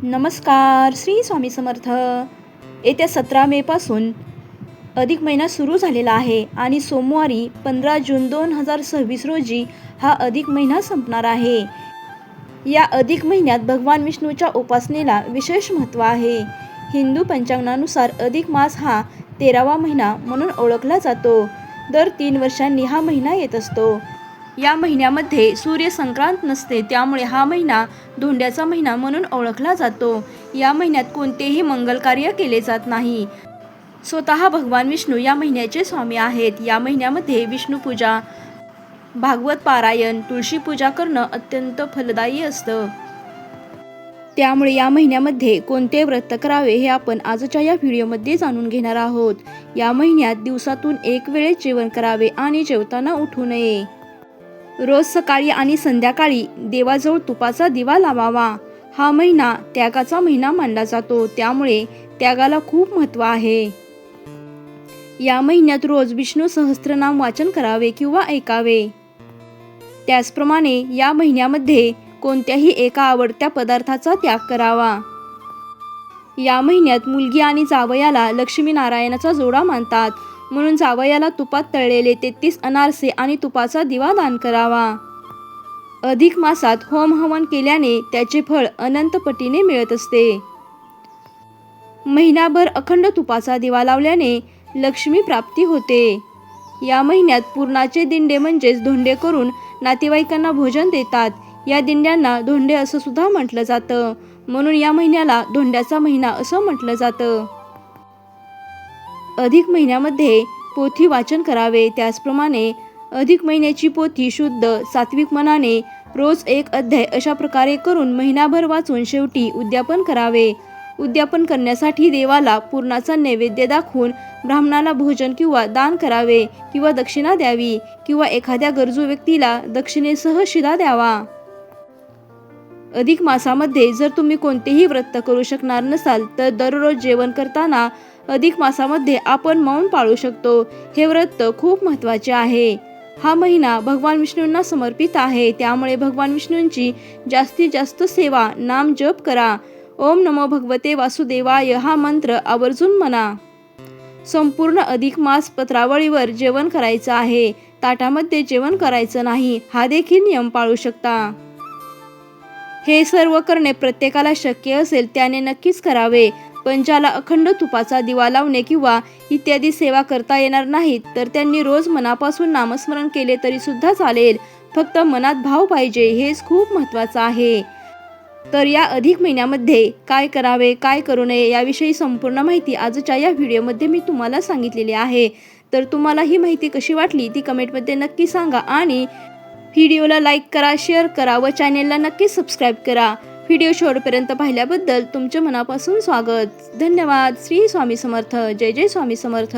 नमस्कार. श्री स्वामी समर्थ. येत्या 17 मेपासून अधिक महिना सुरू झालेला आहे आणि सोमवारी 15 जून 2026 रोजी हा अधिक महिना संपणार आहे. या अधिक महिन्यात भगवान विष्णूच्या उपासनेला विशेष महत्त्व आहे. हिंदू पंचांगानुसार अधिक मास हा 13वा महिना म्हणून ओळखला जातो. दर 3 वर्षांनी हा महिना येत असतो. या महिन्यामध्ये सूर्य संक्रांत नसते, त्यामुळे हा महिना धोंड्याचा महिना म्हणून ओळखला जातो. या महिन्यात कोणतेही मंगल कार्य केले जात नाही. स्वतः भगवान विष्णू या महिन्याचे स्वामी आहेत. या महिन्यामध्ये विष्णुपूजा, भागवत पारायण, तुळशी पूजा करणं अत्यंत फलदायी असतं. त्यामुळे या महिन्यामध्ये कोणते व्रत करावे हे आपण आजच्या या व्हिडिओमध्ये जाणून घेणार आहोत. या महिन्यात दिवसातून 1 वेळेस जेवण करावे आणि जेवताना उठू नये. रोज सकाळी आणि संध्याकाळी देवाजवळ तुपाचा दिवा लावावा. हा महिना त्यागाचा महिना मानला जातो, त्यामुळे त्यागाला खूप महत्त्व आहे. या महिन्यात रोज विष्णू सहस्त्रनाम वाचन करावे किंवा ऐकावे. त्याचप्रमाणे या महिन्यामध्ये कोणत्याही एका आवडत्या पदार्थाचा त्याग करावा. या महिन्यात मुलगी आणि जावयाला लक्ष्मी नारायणाचा जोडा मानतात, म्हणून जावयाला तुपात तळलेले 33 अनारसे आणि तुपाचा दिवा दान करावा. अधिक मासात होम हवन केल्याने त्याचे फळ अनंत पटीने मिळत असते. महिनाभर अखंड तुपाचा दिवा लावल्याने लक्ष्मी प्राप्ती होते. या महिन्यात पुरणाचे दिंडे म्हणजेच धोंडे करून नातेवाईकांना भोजन देतात. या दिंड्यांना धोंडे असं सुद्धा म्हटलं जातं, म्हणून या महिन्याला धोंड्याचा महिना असं म्हटलं जातं. अधिक महिन्यामध्ये पोथी वाचन करावे. त्याचप्रमाणे अधिक महिन्याची पोथी शुद्ध सात्विक मनाने रोज 1 अध्याय अशा प्रकारे करून महिनाभर वाचून शेवटी उद्यापन करावे. उद्यापन करण्यासाठी देवाला पुरणाचा नैवेद्य दाखवून ब्राह्मणाला भोजन किंवा दान करावे किंवा दक्षिणा द्यावी किंवा एखाद्या गरजू व्यक्तीला दक्षिणेसह शिधा द्यावा. अधिक मासामध्ये जर तुम्ही कोणतेही व्रत करू शकणार नसाल तर दररोज जेवण करताना अधिक मासामध्ये आपण मौन पाळू शकतो. हे व्रत खूप महत्त्वाचे आहे. हा महिना भगवान विष्णूंना समर्पित आहे, त्यामुळे भगवान विष्णूंची जास्तीत जास्त सेवा, नाम जप करा. ओम नमो भगवते वासुदेवाय हा मंत्र आवर्जून म्हणा. संपूर्ण अधिक मास पत्रावळीवर जेवण करायचं आहे. ताटामध्ये जेवण करायचं नाही. हा देखील नियम पाळू शकता. हे सर्व करणे प्रत्येकाला शक्य असेल त्याने नक्कीच करावे. पण ज्याला अखंड तुपाचा दिवा लावणे किंवा इत्यादी सेवा करता येणार नाहीत तर त्यांनी रोज मनापासून नामस्मरण केले तरी सुद्धा चालेल. फक्त मनात भाव पाहिजे, हेच खूप महत्त्वाचं आहे. तर या अधिक महिन्यामध्ये काय करावे, काय करू नये याविषयी संपूर्ण माहिती आजच्या या व्हिडिओमध्ये मी तुम्हाला सांगितलेली आहे. तर तुम्हाला ही माहिती कशी वाटली ती कमेंटमध्ये नक्की सांगा आणि व्हिडिओला लाईक करा, शेअर करा व चॅनेलला नक्की सबस्क्राईब करा. व्हिडिओ शेवटपर्यंत पाहिल्याबद्दल तुमचे मनापासून स्वागत. धन्यवाद. श्री स्वामी समर्थ. जय जय स्वामी समर्थ.